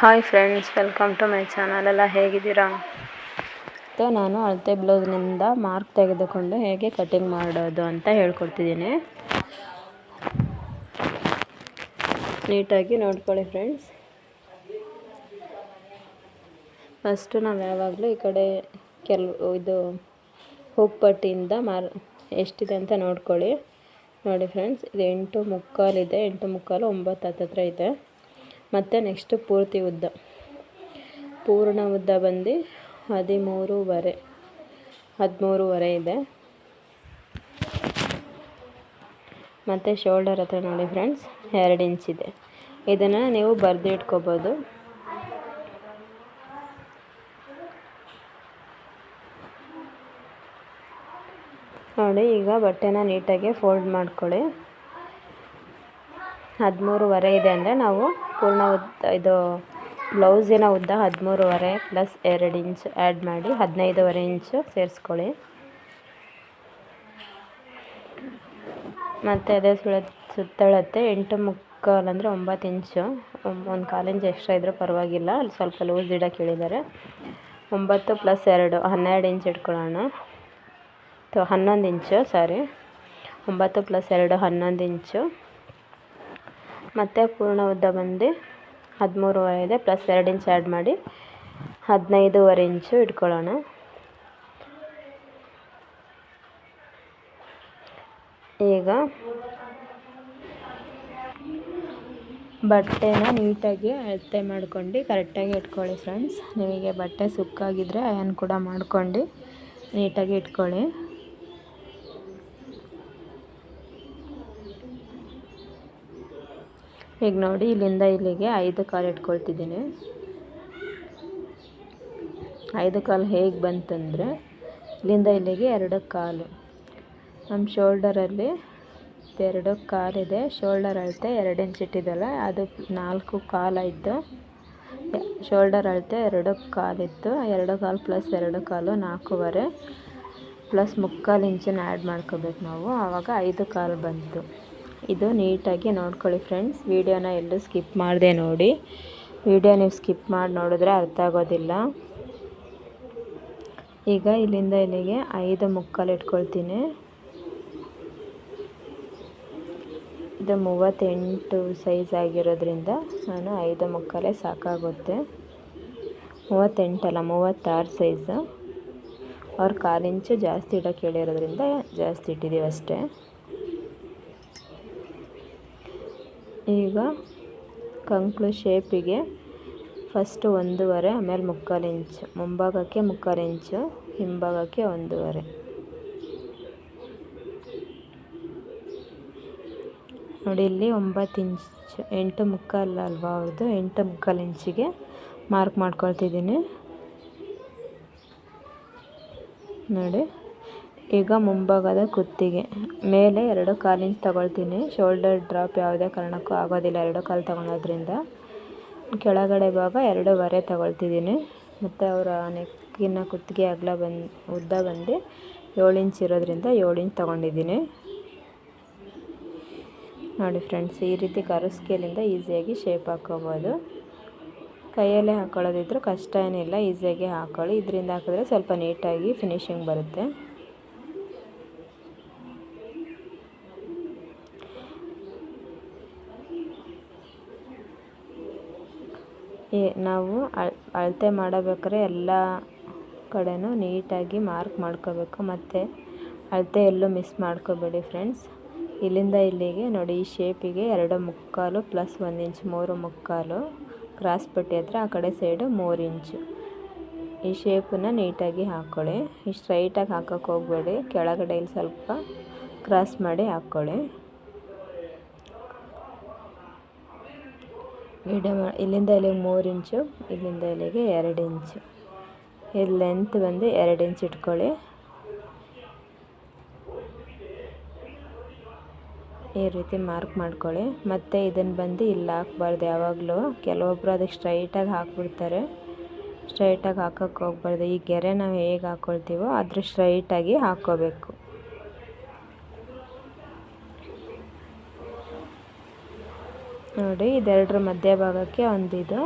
Hi friends, welcome to my channel. ಎಲ್ಲ ಹೇಗಿದ್ದೀರಾ? ನಾನು ಅಳತೆ ಬ್ಲೌಸ್ನಿಂದ ಮಾರ್ಕ್ ತೆಗೆದುಕೊಂಡು ಹೇಗೆ ಕಟಿಂಗ್ ಮಾಡೋದು ಅಂತ ಹೇಳ್ಕೊಡ್ತಿದ್ದೀನಿ. ನೀಟಾಗಿ ನೋಡ್ಕೊಳ್ಳಿ ಫ್ರೆಂಡ್ಸ್. ಫಸ್ಟು ನಾವು ಯಾವಾಗಲೂ ಈ ಕಡೆ ಇದು ಹುಕ್ ಪಟ್ಟಿಯಿಂದ ಎಷ್ಟಿದೆ ಅಂತ ನೋಡ್ಕೊಳ್ಳಿ. ನೋಡಿ ಫ್ರೆಂಡ್ಸ್, ಇದು 8.75 ಇದೆ. 8.75 9 ಹತ್ತತ್ರ ಇದೆ. ಮತ್ತು ನೆಕ್ಸ್ಟು ಪೂರ್ಣ ಉದ್ದ ಬಂದು 13.5 ಇದೆ. ಮತ್ತು ಶೋಲ್ಡರ್ ಹತ್ರ ನೋಡಿ ಫ್ರೆಂಡ್ಸ್ 2 ಇಂಚ್ ಇದೆ. ಇದನ್ನು ನೀವು ಬರೆದು ಇಟ್ಕೋಬೋದು. ನೋಡಿ, ಈಗ ಬಟ್ಟೆನ ನೀಟಾಗಿ ಫೋಲ್ಡ್ ಮಾಡ್ಕೊಳ್ಳಿ. 13.5 ಇದೆ ಅಂದರೆ ನಾವು ಪೂರ್ಣ ಉದ್ದ ಇದು ಬ್ಲೌಸಿನ ಉದ್ದ 13.5 ಪ್ಲಸ್ 2 ಇಂಚ್ ಆ್ಯಡ್ ಮಾಡಿ 15.5 ಇಂಚು ಸೇರಿಸ್ಕೊಳ್ಳಿ. ಮತ್ತು ಅದೇ ಸುತ್ತಳತೆ 8.75 ಅಂದರೆ 9 ಇಂಚು. 1/4 ಇಂಚ್ ಎಕ್ಸ್ಟ್ರಾ ಇದ್ದರೂ ಪರವಾಗಿಲ್ಲ, ಅಲ್ಲಿ ಸ್ವಲ್ಪ ಲೂಸ್ ಇಡೋಕೆ ಹೇಳಿದ್ದಾರೆ. 9 + 2 12 ಇಂಚ್ ಇಟ್ಕೊಳ್ಳೋಣ. 11 ಇಂಚು 9 + 2 11 ಇಂಚು. ಮತ್ತು ಪೂರ್ಣ ಉದ್ದ ಬಂದು 13.5 ಇದೆ, ಪ್ಲಸ್ 2 ಇಂಚ್ ಆ್ಯಡ್ ಮಾಡಿ 15.5 ಇಂಚು ಇಟ್ಕೊಳ್ಳೋಣ. ಈಗ ಬಟ್ಟೆನ ನೀಟಾಗಿ ಅಳತೆ ಮಾಡ್ಕೊಂಡು ಕರೆಕ್ಟಾಗಿ ಇಟ್ಕೊಳ್ಳಿ ಫ್ರೆಂಡ್ಸ್. ನಿಮಗೆ ಬಟ್ಟೆ ಸುಕ್ಕಾಗಿದ್ದರೆ ಅಯನ್ ಕೂಡ ಮಾಡ್ಕೊಂಡು ನೀಟಾಗಿ ಇಟ್ಕೊಳ್ಳಿ. ಈಗ ನೋಡಿ, ಇಲ್ಲಿಂದ ಇಲ್ಲಿಗೆ 5 ಇಟ್ಕೊಳ್ತಿದ್ದೀನಿ. 5 ಹೇಗೆ ಬಂತಂದರೆ, ಇಲ್ಲಿಂದ ಇಲ್ಲಿಗೆ 2 ನಮ್ಮ ಶೋಲ್ಡರಲ್ಲಿ 2 ಇದೆ. ಶೋಲ್ಡರ್ ಅಳತೆ 2 ಇಂಚ್ ಇಟ್ಟಿದ್ದಲ್ಲ, ಅದು 4 ಆಯಿತು. ಶೋಲ್ಡರ್ ಅಳತೆ 2 ಇತ್ತು. 2 ಪ್ಲಸ್ 2 4.5 ಪ್ಲಸ್ 3/4 ಇಂಚನ್ನು ಆ್ಯಡ್ ಮಾಡ್ಕೋಬೇಕು ನಾವು. ಆವಾಗ 5 ಬಂತು. ಇದು ನೀಟಾಗಿ ನೋಡ್ಕೊಳ್ಳಿ ಫ್ರೆಂಡ್ಸ್. ವಿಡಿಯೋನ ಎಲ್ಲೂ ಸ್ಕಿಪ್ ಮಾಡಿದೆ ನೋಡಿ. ವಿಡಿಯೋ ನೀವು ಸ್ಕಿಪ್ ಮಾಡಿ ನೋಡಿದ್ರೆ ಅರ್ಥ ಆಗೋದಿಲ್ಲ. ಈಗ ಇಲ್ಲಿಂದ ಇಲ್ಲಿಗೆ 5.75 ಇಟ್ಕೊಳ್ತೀನಿ. ಇದು 38 ಸೈಜ್ ಆಗಿರೋದ್ರಿಂದ ನಾನು 5.75 ಸಾಕಾಗುತ್ತೆ. 38 ಅಲ್ಲ, 36 ಸೈಜು. ಅವ್ರು 1/4 ಇಂಚು ಜಾಸ್ತಿ ಇಡೋಕೆ ಹೇಳಿರೋದ್ರಿಂದ ಜಾಸ್ತಿ ಇಟ್ಟಿದ್ದೀವಿ ಅಷ್ಟೇ. ಈಗ ಕಂಕ್ಳು ಶೇಪಿಗೆ ಫಸ್ಟು 1.5, ಆಮೇಲೆ 3/4 ಇಂಚು. ಮುಂಭಾಗಕ್ಕೆ 3/4 ಇಂಚು, ಹಿಂಭಾಗಕ್ಕೆ 1.5. ನೋಡಿ, ಇಲ್ಲಿ 9 ಇಂಚ್ 8.75 ಅಲ್ವಾ ಅವ್ರದ್ದು. 8.75 ಇಂಚಿಗೆ ಮಾರ್ಕ್ ಮಾಡ್ಕೊಳ್ತಿದ್ದೀನಿ ನೋಡಿ. ಈಗ ಮುಂಭಾಗದ ಕುತ್ತಿಗೆ ಮೇಲೆ 2.25 ಇಂಚ್ ತೊಗೊಳ್ತೀನಿ. ಶೋಲ್ಡರ್ ಡ್ರಾಪ್ ಯಾವುದೇ ಕಾರಣಕ್ಕೂ ಆಗೋದಿಲ್ಲ 2.25 ತೊಗೊಳೋದ್ರಿಂದ. ಕೆಳಗಡೆ ಭಾಗ 2.5 ತೊಗೊಳ್ತಿದ್ದೀನಿ. ಮತ್ತು ಅವರ ನೆಕ್ಕಿನ ಕುತ್ತಿಗೆ ಉದ್ದ ಬಂದು 7 ಇಂಚ್ ಇರೋದ್ರಿಂದ 7 ಇಂಚ್ ತೊಗೊಂಡಿದ್ದೀನಿ ನೋಡಿ ಫ್ರೆಂಡ್ಸ್. ಈ ರೀತಿ ಕರ್ವ್ ಸ್ಕೇಲಿಂದ ಈಸಿಯಾಗಿ ಶೇಪ್ ಹಾಕ್ಕೋಬೋದು. ಕೈಯಲ್ಲೇ ಹಾಕ್ಕೊಳ್ಳೋದಿದ್ರು ಕಷ್ಟ ಏನಿಲ್ಲ, ಈಸಿಯಾಗಿ ಹಾಕ್ಕೊಳ್ಳಿ. ಇದರಿಂದ ಹಾಕಿದ್ರೆ ಸ್ವಲ್ಪ ನೀಟಾಗಿ ಫಿನಿಶಿಂಗ್ ಬರುತ್ತೆ. ನಾವು ಅಳತೆ ಮಾಡಬೇಕಾದ್ರೆ ಎಲ್ಲ ಕಡೆನೂ ನೀಟಾಗಿ ಮಾರ್ಕ್ ಮಾಡ್ಕೋಬೇಕು. ಮತ್ತು ಅಳತೆ ಎಲ್ಲೂ ಮಿಸ್ ಮಾಡ್ಕೋಬೇಡಿ ಫ್ರೆಂಡ್ಸ್. ಇಲ್ಲಿಂದ ಇಲ್ಲಿಗೆ ನೋಡಿ, ಈ ಶೇಪಿಗೆ 2.75 ಪ್ಲಸ್ 1 ಇಂಚ್ 3.75 ಕ್ರಾಸ್ ಪಟ್ಟಿ ಹತ್ರ ಆ ಕಡೆ ಸೈಡು 3 ಇಂಚು. ಈ ಶೇಪನ್ನು ನೀಟಾಗಿ ಹಾಕ್ಕೊಳ್ಳಿ. ಈ ಸ್ಟ್ರೈಟಾಗಿ ಹಾಕೋಕ್ಕೆ ಹೋಗಬೇಡಿ, ಕೆಳಗಡೆ ಇಲ್ಲಿ ಸ್ವಲ್ಪ ಕ್ರಾಸ್ ಮಾಡಿ ಹಾಕ್ಕೊಳ್ಳಿ. ಇಲ್ಲಿಂದ ಇಲ್ಲಿಗೆ 3 ಇಂಚು, ಇಲ್ಲಿಂದ ಇಲ್ಲಿಗೆ 2 ಇಂಚು. ಇದು ಲೆಂತ್ ಬಂದು 2 ಇಂಚ್ ಇಟ್ಕೊಳ್ಳಿ. ಈ ರೀತಿ ಮಾರ್ಕ್ ಮಾಡ್ಕೊಳ್ಳಿ. ಮತ್ತು ಇದನ್ನು ಬಂದು ಇಲ್ಲಿ ಹಾಕ್ಬಾರ್ದು ಯಾವಾಗಲೂ. ಕೆಲವೊಬ್ಬರು ಅದಕ್ಕೆ ಸ್ಟ್ರೈಟಾಗಿ ಹಾಕ್ಬಿಡ್ತಾರೆ. ಸ್ಟ್ರೈಟಾಗಿ ಹಾಕೋಕ್ಕೆ ಹೋಗ್ಬಾರ್ದು. ಈ ಗೆರೆ ನಾವು ಹೇಗೆ ಹಾಕ್ಕೊಳ್ತೀವೋ ಅದ್ರ ಸ್ಟ್ರೈಟಾಗಿ ಹಾಕ್ಕೋಬೇಕು. ನೋಡಿ, ಇದೆರಡರ ಮಧ್ಯಭಾಗಕ್ಕೆ ಒಂದಿದು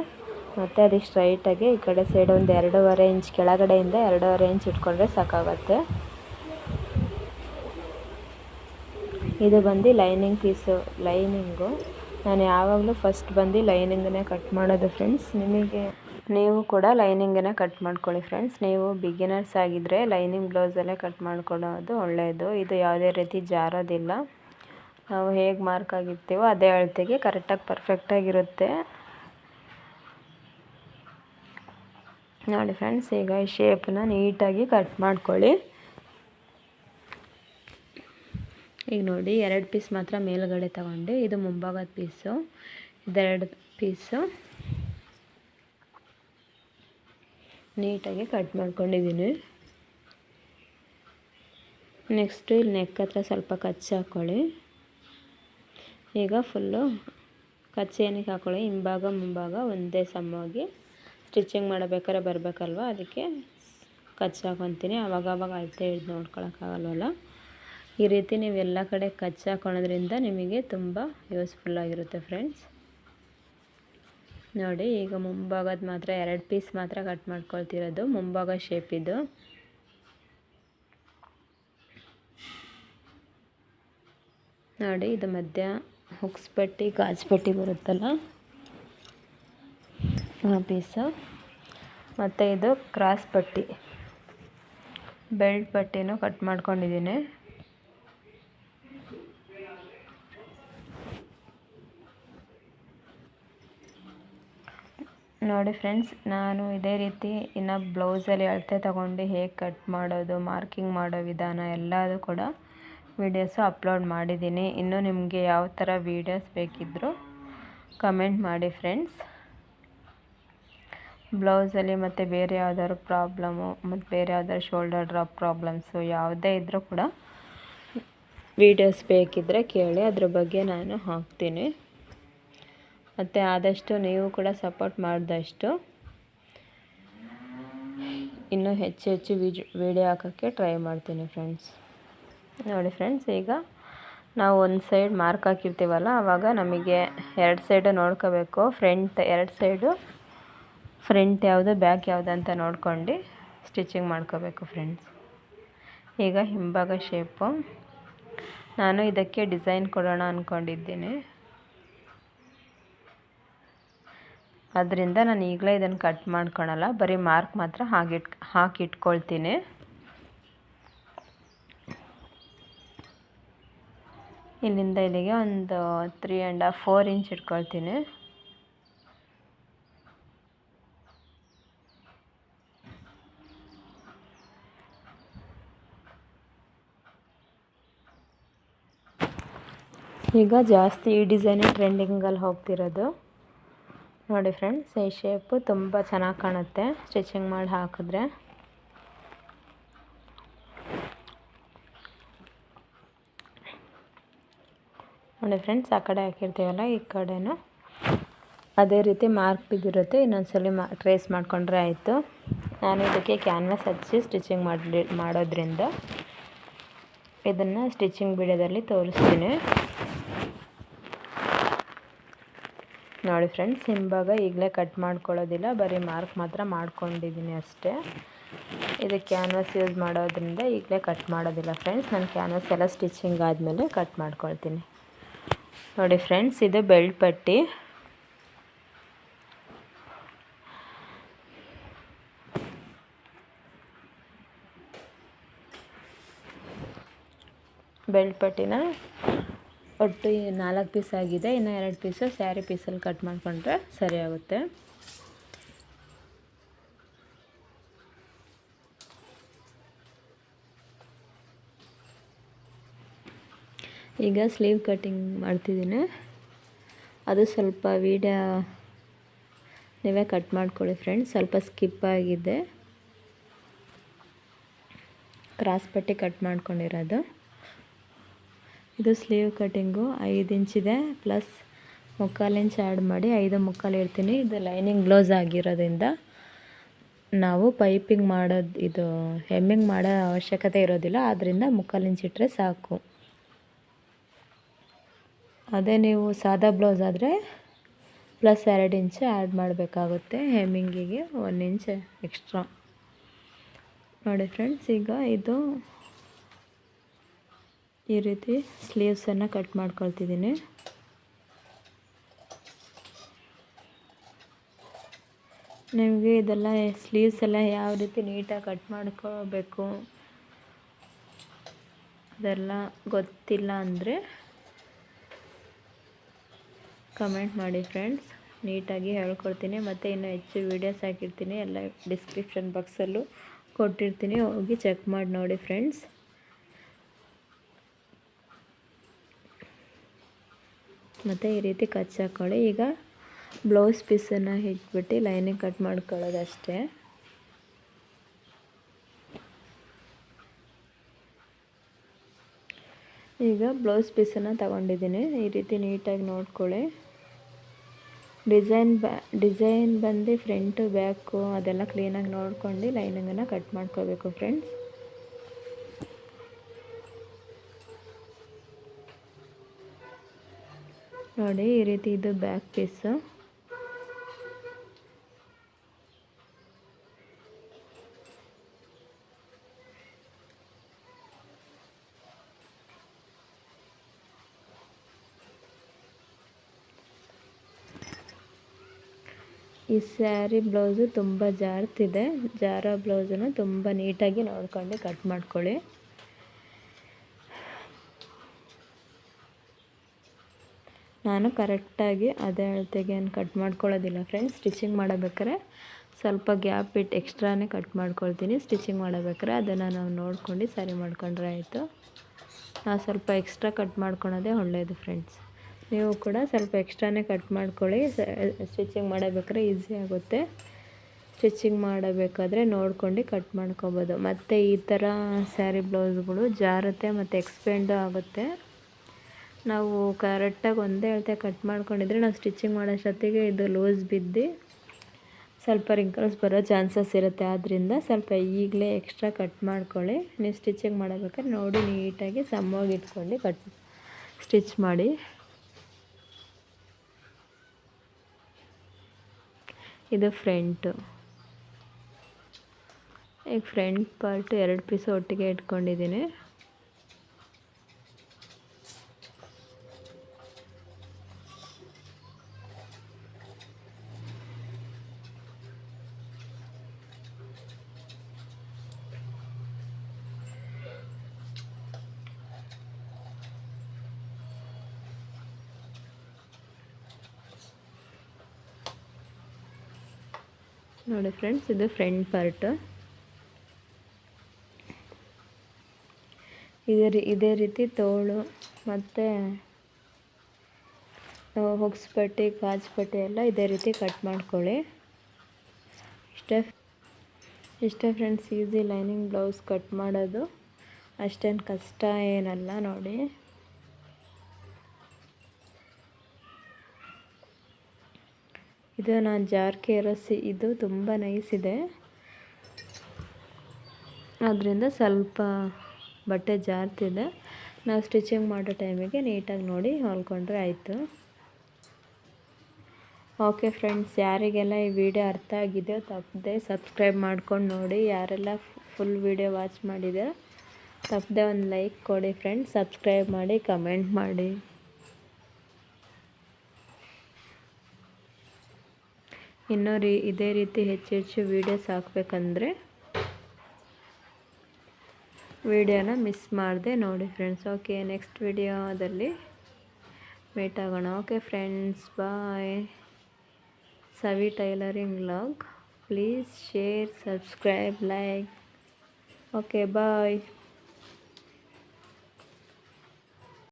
ಮತ್ತು ಅದಕ್ಕೆ ಸ್ಟ್ರೈಟಾಗಿ ಈ ಕಡೆ ಸೈಡ್ ಒಂದು 2.5 ಇಂಚ್ ಕೆಳಗಡೆಯಿಂದ 2.5 ಇಂಚ್ ಇಟ್ಕೊಂಡ್ರೆ ಸಾಕಾಗುತ್ತೆ. ಇದು ಬಂದು ಲೈನಿಂಗ್ ಪೀಸು. ಲೈನಿಂಗು ನಾನು ಯಾವಾಗಲೂ ಫಸ್ಟ್ ಬಂದು ಲೈನಿಂಗನ್ನೇ ಕಟ್ ಮಾಡೋದು ಫ್ರೆಂಡ್ಸ್. ನೀವು ಕೂಡ ಲೈನಿಂಗನ್ನೇ ಕಟ್ ಮಾಡ್ಕೊಳ್ಳಿ ಫ್ರೆಂಡ್ಸ್. ನೀವು ಬಿಗಿನರ್ಸ್ ಆಗಿದ್ದರೆ ಲೈನಿಂಗ್ ಬ್ಲೌಸಲ್ಲೇ ಕಟ್ ಮಾಡ್ಕೊಳ್ಳೋದು ಒಳ್ಳೆಯದು. ಇದು ಯಾವುದೇ ರೀತಿ ಜಾರೋದಿಲ್ಲ. ನಾವು ಹೇಗೆ ಮಾರ್ಕ್ ಆಗಿರ್ತೀವೋ ಅದೇ ಅಳತೆಗೆ ಕರೆಕ್ಟಾಗಿ ಪರ್ಫೆಕ್ಟಾಗಿರುತ್ತೆ. ನೋಡಿ ಫ್ರೆಂಡ್ಸ್, ಈಗ ಈ ಶೇಪನ್ನ ನೀಟಾಗಿ ಕಟ್ ಮಾಡ್ಕೊಳ್ಳಿ. ಈಗ ನೋಡಿ 2 ಪೀಸ್ ಮಾತ್ರ ಮೇಲ್ಗಡೆ ತಗೊಂಡು, ಇದು ಮುಂಭಾಗದ ಪೀಸು, ಇದೆರಡು ಪೀಸು ನೀಟಾಗಿ ಕಟ್ ಮಾಡ್ಕೊಂಡಿದ್ದೀನಿ. ನೆಕ್ಸ್ಟು ಇಲ್ಲಿ ನೆಕ್ ಹತ್ರ ಸ್ವಲ್ಪ ಕಚ್ಚಿ ಹಾಕ್ಕೊಳ್ಳಿ. ಈಗ ಫುಲ್ಲು ಕಚ್ಚಿ ಏನಕ್ಕೆ ಹಾಕ್ಕೊಳ್ಳಿ, ಹಿಂಭಾಗ ಮುಂಭಾಗ ಒಂದೇ ಸಮವಾಗಿ ಸ್ಟಿಚಿಂಗ್ ಮಾಡಬೇಕಾದ್ರೆ ಬರಬೇಕಲ್ವ, ಅದಕ್ಕೆ ಕಚ್ಚಿ ಹಾಕೊತೀನಿ. ಆವಾಗವಾಗ ಅಳತೆ ಹಿಡಿದು ನೋಡ್ಕೊಳಕ್ಕಾಗಲ್ವಲ್ಲ. ಈ ರೀತಿ ನೀವು ಎಲ್ಲ ಕಡೆ ಕಚ್ಚಿ ಹಾಕೊಳೋದ್ರಿಂದ ನಿಮಗೆ ತುಂಬ ಯೂಸ್ಫುಲ್ಲಾಗಿರುತ್ತೆ ಫ್ರೆಂಡ್ಸ್. ನೋಡಿ, ಈಗ ಮುಂಭಾಗದ ಮಾತ್ರ 2 ಪೀಸ್ ಮಾತ್ರ ಕಟ್ ಮಾಡ್ಕೊಳ್ತಿರೋದು, ಮುಂಭಾಗ ಶೇಪಿದು. ನೋಡಿ, ಇದು ಮಧ್ಯ ಹುಕ್ಸ್ ಪಟ್ಟಿ ಗಾಜು ಪಟ್ಟಿ ಬರುತ್ತಲ್ಲ ಆ ಪೀಸು, ಮತ್ತು ಇದು ಕ್ರಾಸ್ ಪಟ್ಟಿ ಬೆಲ್ಟ್ ಪಟ್ಟಿನೂ ಕಟ್ ಮಾಡ್ಕೊಂಡಿದ್ದೀನಿ. ನೋಡಿ ಫ್ರೆಂಡ್ಸ್, ನಾನು ಇದೇ ರೀತಿ ಇನ್ನು ಬ್ಲೌಸಲ್ಲಿ ಅಳತೆ ತಗೊಂಡು ಹೇಗೆ ಕಟ್ ಮಾಡೋದು, ಮಾರ್ಕಿಂಗ್ ಮಾಡೋ ವಿಧಾನ ಎಲ್ಲದೂ ಕೂಡ ವೀಡಿಯೋಸು ಅಪ್ಲೋಡ್ ಮಾಡಿದ್ದೀನಿ. ಇನ್ನೂ ನಿಮಗೆ ಯಾವ ಥರ ವೀಡಿಯೋಸ್ ಬೇಕಿದ್ದರೂ ಕಮೆಂಟ್ ಮಾಡಿ ಫ್ರೆಂಡ್ಸ್. ಬ್ಲೌಸಲ್ಲಿ ಮತ್ತು ಬೇರೆ ಯಾವ್ದಾದ್ರು ಪ್ರಾಬ್ಲಮ್ಮು, ಮತ್ತು ಬೇರೆ ಯಾವ್ದಾದ್ರು ಶೋಲ್ಡರ್ ಡ್ರಾಪ್ ಪ್ರಾಬ್ಲಮ್ಸು ಯಾವುದೇ ಇದ್ದರೂ ಕೂಡ ವೀಡಿಯೋಸ್ ಬೇಕಿದ್ದರೆ ಕೇಳಿ, ಅದ್ರ ಬಗ್ಗೆ ನಾನು ಹಾಕ್ತೀನಿ. ಮತ್ತು ಆದಷ್ಟು ನೀವು ಕೂಡ ಸಪೋರ್ಟ್ ಮಾಡಿದಷ್ಟು ಇನ್ನೂ ಹೆಚ್ಚು ವೀಡಿಯೋ ಹಾಕೋಕ್ಕೆ ಟ್ರೈ ಮಾಡ್ತೀನಿ ಫ್ರೆಂಡ್ಸ್. ನೋಡಿ ಫ್ರೆಂಡ್ಸ್, ಈಗ ನಾವು ಒಂದು ಸೈಡ್ ಮಾರ್ಕ್ ಹಾಕಿರ್ತೀವಲ್ಲ, ಆವಾಗ ನಮಗೆ 2 ಸೈಡು ನೋಡ್ಕೋಬೇಕು. ಫ್ರಂಟ್ 2 ಸೈಡು, ಫ್ರಂಟ್ ಯಾವುದು ಬ್ಯಾಕ್ ಯಾವುದು ಅಂತ ನೋಡ್ಕೊಂಡು ಸ್ಟಿಚಿಂಗ್ ಮಾಡ್ಕೋಬೇಕು ಫ್ರೆಂಡ್ಸ್. ಈಗ ಹಿಂಭಾಗ ಶೇಪು ನಾನು ಇದಕ್ಕೆ ಡಿಸೈನ್ ಕೊಡೋಣ ಅಂದ್ಕೊಂಡಿದ್ದೀನಿ. ಅದರಿಂದ ನಾನು ಈಗಲೇ ಇದನ್ನು ಕಟ್ ಮಾಡ್ಕೊಳಲ್ಲ, ಬರೀ ಮಾರ್ಕ್ ಮಾತ್ರ ಹಾಕಿಟ್ಕೊಳ್ತೀನಿ. ಇಲ್ಲಿಂದ ಇಲ್ಲಿಗೆ ಒಂದು 3.5-4 ಇಂಚ್ ಇಟ್ಕೊಳ್ತೀನಿ. ಈಗ ಜಾಸ್ತಿ ಈ ಡಿಸೈನೇ ಟ್ರೆಂಡಿಂಗಲ್ಲಿ ಹೋಗ್ತಿರೋದು. ನೋಡಿ ಫ್ರೆಂಡ್ಸ್, ಈ ಶೇಪು ತುಂಬ ಚೆನ್ನಾಗಿ ಕಾಣುತ್ತೆ ಸ್ಟಿಚಿಂಗ್ ಮಾಡಿ ಹಾಕಿದ್ರೆ. ನೋಡಿ ಫ್ರೆಂಡ್ಸ್, ಆ ಕಡೆ ಹಾಕಿರ್ತೀವಲ್ಲ, ಈ ಕಡೆನೂ ಅದೇ ರೀತಿ ಮಾರ್ಕ್ ಬಿದ್ದಿರುತ್ತೆ. ಇನ್ನೊಂದ್ಸಲಿ ಟ್ರೇಸ್ ಮಾಡಿಕೊಂಡ್ರೆ ಆಯಿತು. ನಾನು ಇದಕ್ಕೆ ಕ್ಯಾನ್ವಾಸ್ ಹಚ್ಚಿ ಸ್ಟಿಚಿಂಗ್ ಮಾಡೋದ್ರಿಂದ ಇದನ್ನು ಸ್ಟಿಚಿಂಗ್ ವಿಡಿಯೋದಲ್ಲಿ ತೋರಿಸ್ತೀನಿ. ನೋಡಿ ಫ್ರೆಂಡ್ಸ್, ಹಿಂಭಾಗ ಈಗಲೇ ಕಟ್ ಮಾಡ್ಕೊಳ್ಳೋದಿಲ್ಲ, ಬರೀ ಮಾರ್ಕ್ ಮಾತ್ರ ಮಾಡ್ಕೊಂಡಿದ್ದೀನಿ ಅಷ್ಟೇ. ಇದಕ್ಕೆ ಕ್ಯಾನ್ವಾಸ್ ಯೂಸ್ ಮಾಡೋದ್ರಿಂದ ಈಗಲೇ ಕಟ್ ಮಾಡೋದಿಲ್ಲ ಫ್ರೆಂಡ್ಸ್. ನಾನು ಕ್ಯಾನ್ವಾಸ್ ಎಲ್ಲ ಸ್ಟಿಚಿಂಗ್ ಆದಮೇಲೆ ಕಟ್ ಮಾಡ್ಕೊಳ್ತೀನಿ. ನೋಡಿ ಫ್ರೆಂಡ್ಸ್, ಇದು ಬೆಲ್ಟ್ ಪಟ್ಟಿ. ಬೆಲ್ಟ್ ಪಟ್ಟಿನ ಒಟ್ಟು 4 ಪೀಸ್ ಆಗಿದೆ. ಇನ್ನು 2 ಪೀಸು ಸ್ಯಾರಿ ಪೀಸಲ್ಲಿ ಕಟ್ ಮಾಡಿಕೊಂಡ್ರೆ ಸರಿ ಆಗುತ್ತೆ. ಈಗ ಸ್ಲೀವ್ ಕಟ್ಟಿಂಗ್ ಮಾಡ್ತಿದ್ದೀನಿ. ಅದು ಸ್ವಲ್ಪ ವೀಡಿಯೋ ನೀವೇ ಕಟ್ ಮಾಡ್ಕೊಳ್ಳಿ ಫ್ರೆಂಡ್ಸ್, ಸ್ವಲ್ಪ ಸ್ಕಿಪ್ ಆಗಿದೆ. ಕ್ರಾಸ್ ಪಟ್ಟಿ ಕಟ್ ಮಾಡ್ಕೊಂಡಿರೋದು. ಇದು ಸ್ಲೀವ್ ಕಟ್ಟಿಂಗು 5 ಇಂಚಿದೆ, ಪ್ಲಸ್ 3/4 ಇಂಚ್ ಆ್ಯಡ್ ಮಾಡಿ 5.25 ಇಡ್ತೀನಿ. ಇದು ಲೈನಿಂಗ್ ಬ್ಲೌಸ್ ಆಗಿರೋದ್ರಿಂದ ನಾವು ಪೈಪಿಂಗ್ ಮಾಡೋದು, ಇದು ಹೆಮ್ಮಿಂಗ್ ಮಾಡೋ ಅವಶ್ಯಕತೆ ಇರೋದಿಲ್ಲ. ಆದ್ದರಿಂದ 3/4 ಇಂಚ್ ಇಟ್ಟರೆ ಸಾಕು. ಅದೇ ನೀವು ಸಾದಾ ಬ್ಲೌಸ್ ಆದರೆ ಪ್ಲಸ್ 2 ಇಂಚ್ ಆ್ಯಡ್ ಮಾಡಬೇಕಾಗುತ್ತೆ ಹೆಮ್ಮಿಂಗಿಗೆ 1 ಇಂಚ್ ಎಕ್ಸ್ಟ್ರಾ. ನೋಡಿ ಫ್ರೆಂಡ್ಸ್, ಈಗ ಇದು ಈ ರೀತಿ ಸ್ಲೀವ್ಸನ್ನು ಕಟ್ ಮಾಡ್ಕೊಳ್ತಿದ್ದೀನಿ. ನಿಮಗೆ ಇದೆಲ್ಲ ಸ್ಲೀವ್ಸ್ ಎಲ್ಲ ಯಾವ ರೀತಿ ನೀಟಾಗಿ ಕಟ್ ಮಾಡ್ಕೋಬೇಕು ಅದೆಲ್ಲ ಗೊತ್ತಿಲ್ಲ ಅಂದರೆ ಕಮೆಂಟ್ ಮಾಡಿ ಫ್ರೆಂಡ್ಸ್, ನೀಟಾಗಿ ಹೇಳ್ಕೊಡ್ತೀನಿ. ಮತ್ತು ಇನ್ನೂ ಹೆಚ್ಚು ವೀಡಿಯೋಸ್ ಹಾಕಿರ್ತೀನಿ, ಎಲ್ಲ ಡಿಸ್ಕ್ರಿಪ್ಷನ್ ಬಾಕ್ಸಲ್ಲೂ ಕೊಟ್ಟಿರ್ತೀನಿ, ಹೋಗಿ ಚೆಕ್ ಮಾಡಿ ನೋಡಿ ಫ್ರೆಂಡ್ಸ್. ಮತ್ತು ಈ ರೀತಿ ಕಚ್ಚಾಕೊಳ್ಳಿ. ಈಗ ಬ್ಲೌಸ್ ಪೀಸನ್ನು ಇಟ್ಬಿಟ್ಟು ಲೈನಿಂಗ್ ಕಟ್ ಮಾಡ್ಕೊಳ್ಳೋದು ಅಷ್ಟೇ. ಈಗ ಬ್ಲೌಸ್ ಪೀಸನ್ನು ತಗೊಂಡಿದ್ದೀನಿ. ಈ ರೀತಿ ನೀಟಾಗಿ ನೋಡ್ಕೊಳ್ಳಿ. ಡಿಸೈನ್ ಬಂದು ಫ್ರಂಟು ಬ್ಯಾಕು ಅದೆಲ್ಲ ಕ್ಲೀನಾಗಿ ನೋಡ್ಕೊಂಡು ಲೈನಿಂಗನ್ನು ಕಟ್ ಮಾಡ್ಕೋಬೇಕು ಫ್ರೆಂಡ್ಸ್. ನೋಡಿ, ಈ ರೀತಿ ಇದು ಬ್ಯಾಕ್ ಪೀಸು. ಈ ಸ್ಯಾರಿ ಬ್ಲೌಸು ತುಂಬ ಜಾರ್ತಿದೆ. ಜಾರೋ ಬ್ಲೌಸನ್ನು ತುಂಬ ನೀಟಾಗಿ ನೋಡ್ಕೊಂಡು ಕಟ್ ಮಾಡ್ಕೊಳ್ಳಿ. ನಾನು ಕರೆಕ್ಟಾಗಿ ಅದೇ ಅಳತೆಗೆ ಏನು ಕಟ್ ಮಾಡ್ಕೊಳ್ಳೋದಿಲ್ಲ ಫ್ರೆಂಡ್ಸ್. ಸ್ಟಿಚಿಂಗ್ ಮಾಡಬೇಕಾದ್ರೆ ಸ್ವಲ್ಪ ಗ್ಯಾಪ್ ಬಿಟ್ಟು ಎಕ್ಸ್ಟ್ರಾನೇ ಕಟ್ ಮಾಡ್ಕೊಳ್ತೀನಿ. ಸ್ಟಿಚಿಂಗ್ ಮಾಡಬೇಕಾದ್ರೆ ಅದನ್ನು ನಾವು ನೋಡ್ಕೊಂಡು ಸರಿ ಮಾಡ್ಕೊಂಡ್ರೆ ಆಯಿತು. ನಾವು ಸ್ವಲ್ಪ ಎಕ್ಸ್ಟ್ರಾ ಕಟ್ ಮಾಡ್ಕೊಳೋದೇ ಒಳ್ಳೆಯದು ಫ್ರೆಂಡ್ಸ್. ನೀವು ಕೂಡ ಸ್ವಲ್ಪ ಎಕ್ಸ್ಟ್ರಾನೇ ಕಟ್ ಮಾಡ್ಕೊಳ್ಳಿ. ಸ್ಟಿಚಿಂಗ್ ಮಾಡಬೇಕಾದ್ರೆ ಈಸಿ ಆಗುತ್ತೆ. ಸ್ಟಿಚಿಂಗ್ ಮಾಡಬೇಕಾದ್ರೆ ನೋಡ್ಕೊಂಡು ಕಟ್ ಮಾಡ್ಕೊಬೋದು. ಮತ್ತು ಈ ಥರ ಸ್ಯಾರಿ ಬ್ಲೌಸ್ಗಳು ಜಾರುತ್ತೆ ಮತ್ತು ಎಕ್ಸ್ಪೆಂಡು ಆಗುತ್ತೆ. ನಾವು ಕರೆಕ್ಟಾಗಿ ಒಂದೇ ಅಳತೆ ಕಟ್ ಮಾಡ್ಕೊಂಡಿದ್ರೆ ನಾವು ಸ್ಟಿಚಿಂಗ್ ಮಾಡೋಷ್ಟೊತ್ತಿಗೆ ಇದು ಲೂಸ್ ಬಿದ್ದು ಸ್ವಲ್ಪ ರಿಂಕಲ್ಸ್ ಬರೋ ಚಾನ್ಸಸ್ ಇರುತ್ತೆ. ಆದ್ದರಿಂದ ಸ್ವಲ್ಪ ಈಗಲೇ ಎಕ್ಸ್ಟ್ರಾ ಕಟ್ ಮಾಡ್ಕೊಳ್ಳಿ. ನೀವು ಸ್ಟಿಚಿಂಗ್ ಮಾಡಬೇಕಾದ್ರೆ ನೋಡಿ ನೀಟಾಗಿ ಸಮವಾಗಿ ಇಟ್ಕೊಂಡು ಸ್ಟಿಚ್ ಮಾಡಿ. ಇದು ಫ್ರಂಟು. ಈಗ ಫ್ರಂಟ್ ಪಾರ್ಟು 2 ಪೀಸ್ ಒಟ್ಟಿಗೆ ಇಟ್ಕೊಂಡಿದ್ದೀನಿ. ನೋಡಿ ಫ್ರೆಂಡ್ಸ್, ಇದು ಫ್ರಂಟ್ ಪಾರ್ಟು. ಇದೇ ರೀತಿ ತೋಳು ಮತ್ತು ಹೊಗ್ಸ್ಪಟ್ಟಿ ಕಾಜುಪಟ್ಟಿ ಎಲ್ಲ ಇದೇ ರೀತಿ ಕಟ್ ಮಾಡ್ಕೊಳ್ಳಿ. ಇಷ್ಟೇ friends, easy lining blouse cut ಮಾಡೋದು. ಅಷ್ಟೇನು ಕಷ್ಟ ಏನಲ್ಲ. ನೋಡಿ, ಇದು ನಾನು ಜಾರ್ಕೆ ಇರೋ ಇದು ತುಂಬ ನೈಸ್ ಇದೆ. ಆದ್ದರಿಂದ ಸ್ವಲ್ಪ ಬಟ್ಟೆ ಜಾರ್ತಿದೆ. ನಾವು ಸ್ಟಿಚಿಂಗ್ ಮಾಡೋ ಟೈಮಿಗೆ ನೀಟಾಗಿ ನೋಡಿ ಹೊಲ್ಕೊಂಡ್ರೆ ಆಯಿತು. ಓಕೆ ಫ್ರೆಂಡ್ಸ್, ಯಾರಿಗೆಲ್ಲ ಈ ವಿಡಿಯೋ ಅರ್ಥ ಆಗಿದೆಯೋ ತಪ್ಪದೆ ಸಬ್ಸ್ಕ್ರೈಬ್ ಮಾಡ್ಕೊಂಡು ನೋಡಿ. ಯಾರೆಲ್ಲ ಫುಲ್ ವಿಡಿಯೋ ವಾಚ್ ಮಾಡಿದೆ ತಪ್ಪದೆ ಒಂದು ಲೈಕ್ ಕೊಡಿ ಫ್ರೆಂಡ್ಸ್. ಸಬ್ಸ್ಕ್ರೈಬ್ ಮಾಡಿ, ಕಮೆಂಟ್ ಮಾಡಿ. ಇನ್ನೂ ಇದೇ ರೀತಿ ಹೆಚ್ಚು ವೀಡಿಯೋಸ್ ಹಾಕಬೇಕಂದ್ರೆ ವಿಡಿಯೋನ ಮಿಸ್ ಮಾಡದೆ ನೋಡಿ ಫ್ರೆಂಡ್ಸ್. ಓಕೆ, ನೆಕ್ಸ್ಟ್ ವಿಡಿಯೋದಲ್ಲಿ ಮೀಟ್ ಆಗೋಣ. Okay friends, bye. Savi tailoring vlog. Please share, subscribe, like. Okay, bye.